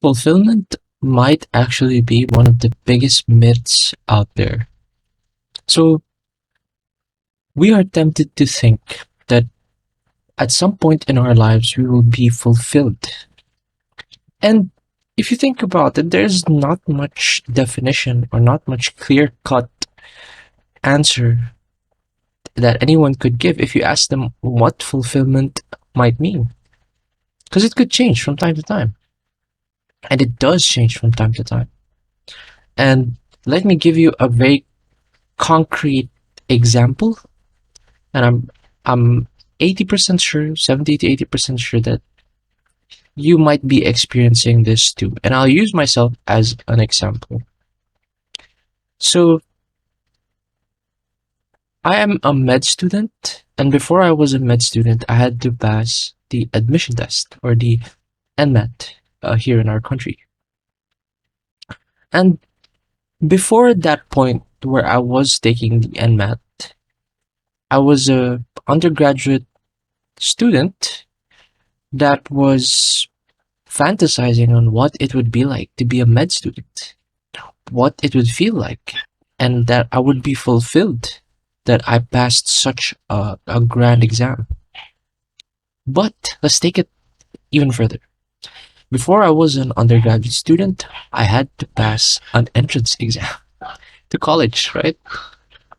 Fulfillment might actually be one of the biggest myths out there. So, we are tempted to think that at some point in our lives we will be fulfilled. And if you think about it, there's not much definition or not much clear cut answer that anyone could give if you ask them what fulfillment might mean. Because it could change from time to time. And it does change from time to time. And let me give you a very concrete example. And I'm 80% sure, 70 to 80% sure that you might be experiencing this too. And I'll use myself as an example. So I am a med student, and before I was a med student, I had to pass the admission test or the NMAT here in our country. And before that point where I was taking the NMAT, I was a undergraduate student that was fantasizing on what it would be like to be a med student, what it would feel like, and that I would be fulfilled that I passed such a grand exam. But let's take it even further. Before I was an undergraduate student, I had to pass an entrance exam to college, right?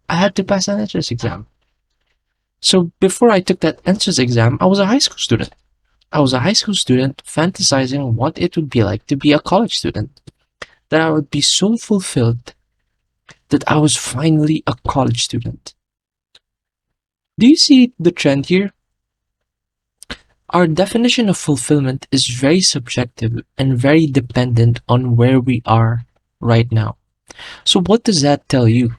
I had to pass an entrance exam. So before I took that entrance exam, I was a high school student. I was a high school student fantasizing what it would be like to be a college student. That I would be so fulfilled that I was finally a college student. Do you see the trend here? Our definition of fulfillment is very subjective and very dependent on where we are right now. So, what does that tell you?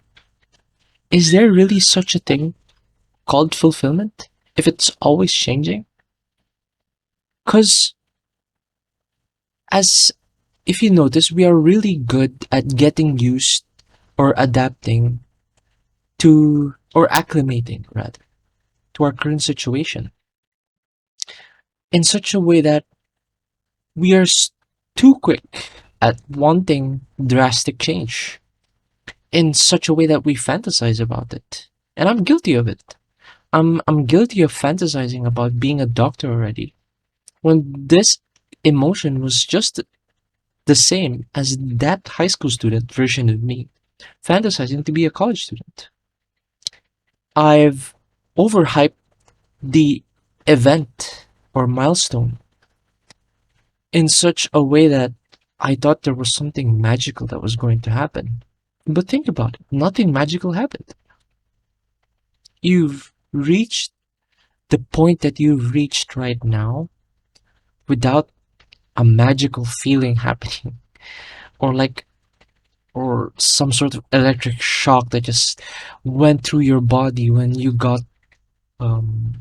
Is there really such a thing called fulfillment if it's always changing? Because, as if you notice, we are really good at getting used or adapting to, or acclimating rather, to our current situation in such a way that we are too quick at wanting drastic change in such a way that we fantasize about it. And I'm guilty of it. I'm guilty of fantasizing about being a doctor already. When this emotion was just the same as that high school student version of me, fantasizing to be a college student. I've overhyped the event or milestone in such a way that I thought there was something magical that was going to happen. But think about it, nothing magical happened. You've reached the point that you've reached right now without a magical feeling happening or like or some sort of electric shock that just went through your body um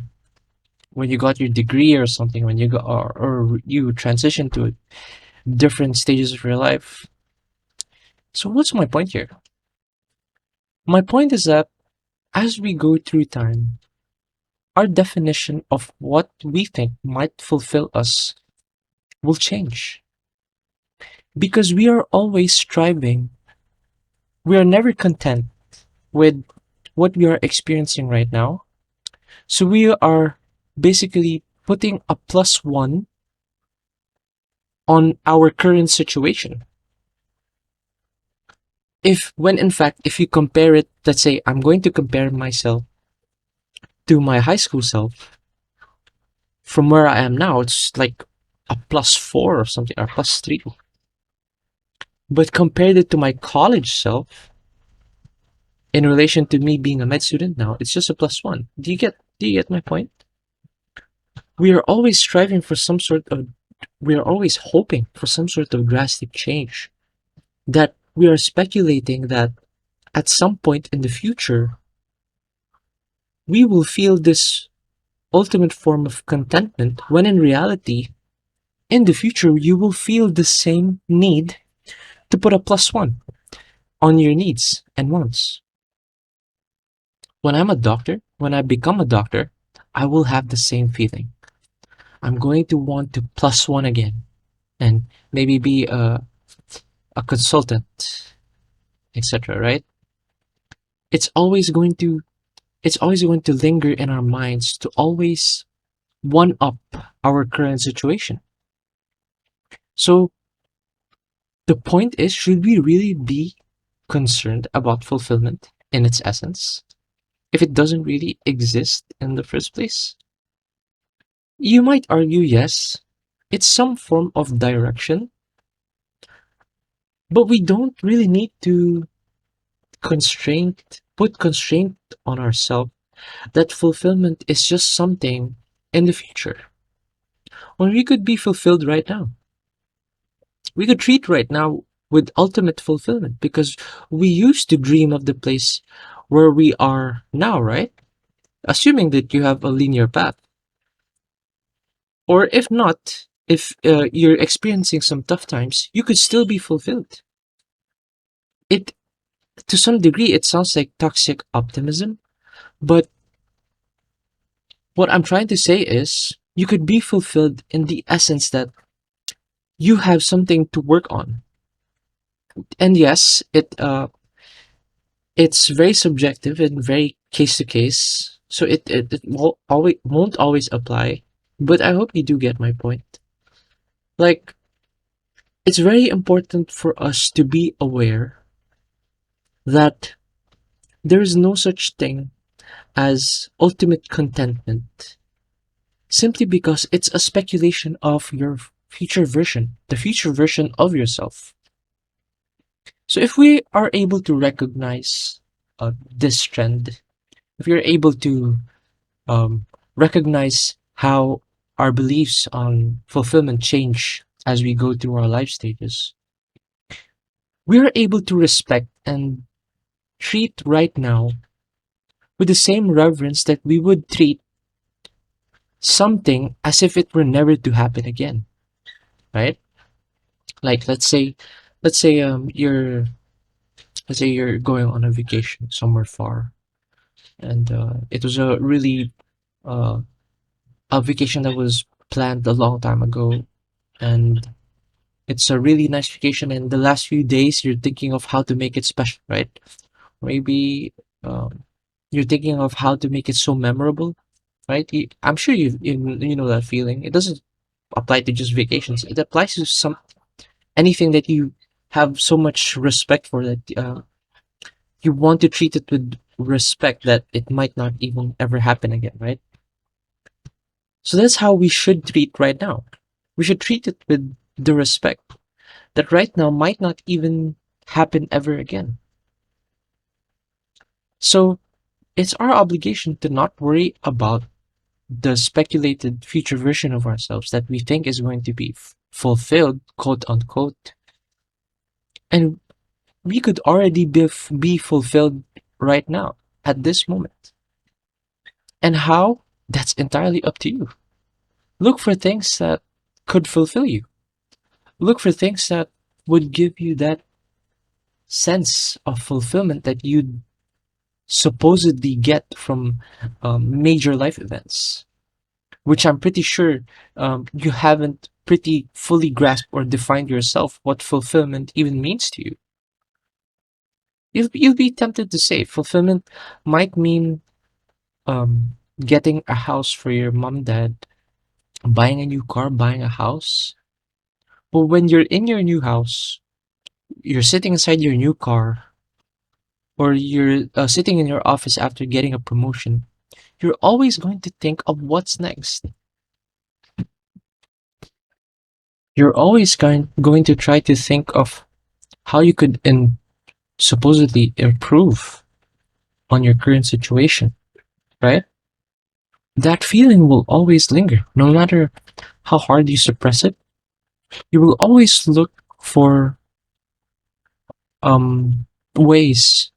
when you got your degree or something, when you got or you transitioned to different stages of your life. So what's my point here? My point is that as we go through time, our definition of what we think might fulfill us will change because we are always striving. We are never content with what we are experiencing right now. So we are basically putting a plus one on our current situation. If, when in fact, if you compare it, let's say I'm going to compare myself to my high school self from where I am now, it's like a plus four or something, or plus three. But compared it to my college self, in relation to me being a med student now, it's just a plus one. Do you get my point? We are always striving for some sort of we are always hoping for some sort of drastic change. That we are speculating that at some point in the future we will feel this ultimate form of contentment when in reality in the future you will feel the same need to put a plus one on your needs and wants. When I'm a doctor, when I become a doctor, I will have the same feeling. I'm going to want to plus one again. and maybe be a consultant, etc., right? It's always going to it's always going to linger in our minds to always one up our current situation. So the point is, should we really be concerned about fulfillment in its essence if it doesn't really exist in the first place? You might argue yes, it's some form of direction, but we don't really need to put constraint on ourselves that fulfillment is just something in the future when we could be fulfilled right now. We could treat right now with ultimate fulfillment because we used to dream of the place where we are now, right? Assuming that you have a linear path. Or if not, if you're experiencing some tough times, you could still be fulfilled. It To some degree it sounds like toxic optimism, but what I'm trying to say is you could be fulfilled in the essence that you have something to work on. And yes, it's very subjective and very case to case. So it won't always apply. But I hope you do get my point. Like, it's very important for us to be aware that there is no such thing as ultimate contentment simply because it's a speculation of your future version, the future version of yourself. So if we are able to recognize this trend, if you're able to um, recognize how our beliefs on fulfillment change as we go through our life stages, we are able to respect and treat right now with the same reverence that we would treat something as if it were never to happen again, right? Like let's say you're going on a vacation somewhere far, and it was uh, a vacation that was planned a long time ago, and it's a really nice vacation. And the last few days, you're thinking of how to make it special, right? Maybe you're thinking of how to make it so memorable, right? I'm sure you know that feeling. It doesn't apply to just vacations. It applies to some anything that you have so much respect for that you want to treat it with respect that it might not even ever happen again, right? So that's how we should treat right now. We should treat it with the respect that right now might not even happen ever again. So it's our obligation to not worry about the speculated future version of ourselves that we think is going to be fulfilled, quote unquote. And we could already be fulfilled right now at this moment. And how? That's entirely up to you. Look for things that could fulfill you. Look for things that would give you that sense of fulfillment that you supposedly get from major life events, which I'm pretty sure you haven't pretty fully grasped or defined yourself what fulfillment even means to you. You'll be tempted to say fulfillment might mean getting a house for your mom and dad, buying a new car, buying a house. But when you're in your new house, you're sitting inside your new car, or you're sitting in your office after getting a promotion, you're always going to think of what's next. You're always going to try to think of how you could supposedly improve on your current situation, right? That feeling will always linger, no matter how hard you suppress it. You will always look for ways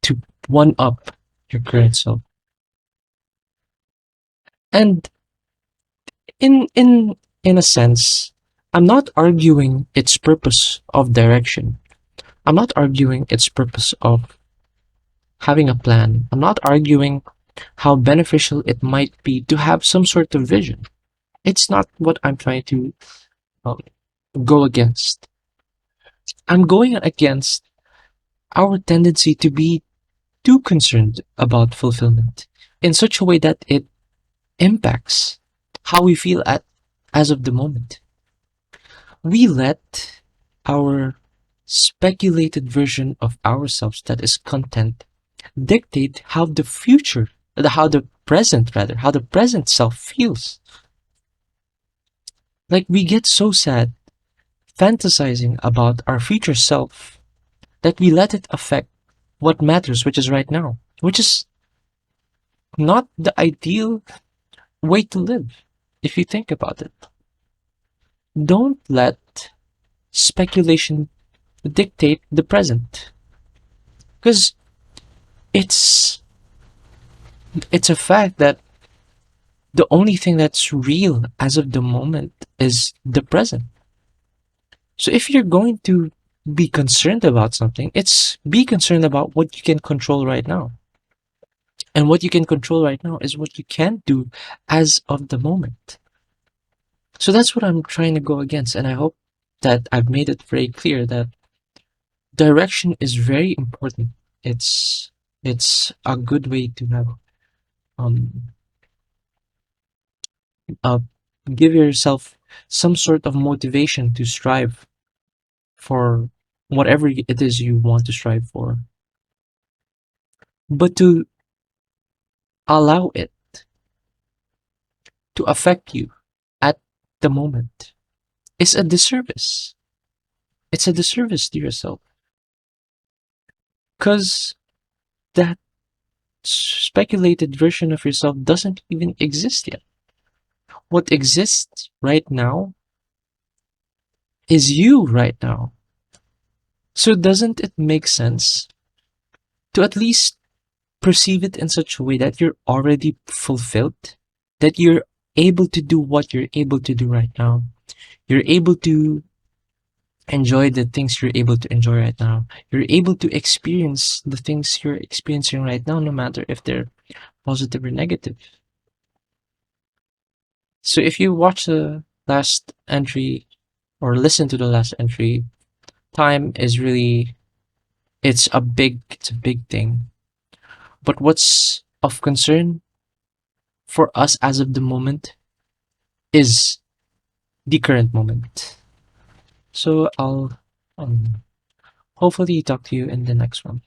to one up your current self. And in a sense, I'm not arguing its purpose of direction. I'm not arguing its purpose of having a plan. I'm not arguing how beneficial it might be to have some sort of vision. It's not what I'm trying to um, go against. I'm going against our tendency to be too concerned about fulfillment in such a way that it impacts how we feel at as of the moment. We let our speculated version of ourselves that is content dictate how the future, how the present rather, how the present self feels. Like we get so sad fantasizing about our future self that we let it affect what matters, which is right now, which is not the ideal way to live if you think about it. Don't let speculation dictate the present because it's it's a fact that the only thing that's real as of the moment is the present. So if you're going to be concerned about something, it's be concerned about what you can control right now. And what you can control right now is what you can do as of the moment. So that's what I'm trying to go against. And I hope that I've made it very clear that direction is very important. It's it's a good way to have um uh, give yourself some sort of motivation to strive for whatever it is you want to strive for, but to allow it to affect you at the moment is a disservice. It's a disservice to yourself because that speculated version of yourself doesn't even exist yet. What exists right now is you right now. So doesn't it make sense to at least perceive it in such a way that you're already fulfilled, that you're able to do what you're able to do right now. You're able to enjoy the things you're able to enjoy right now. You're able to experience the things you're experiencing right now, no matter if they're positive or negative. So if you watch the last entry or listen to the last entry, time is really it's a big thing. But what's of concern for us as of the moment is the current moment. So I'll hopefully talk to you in the next one.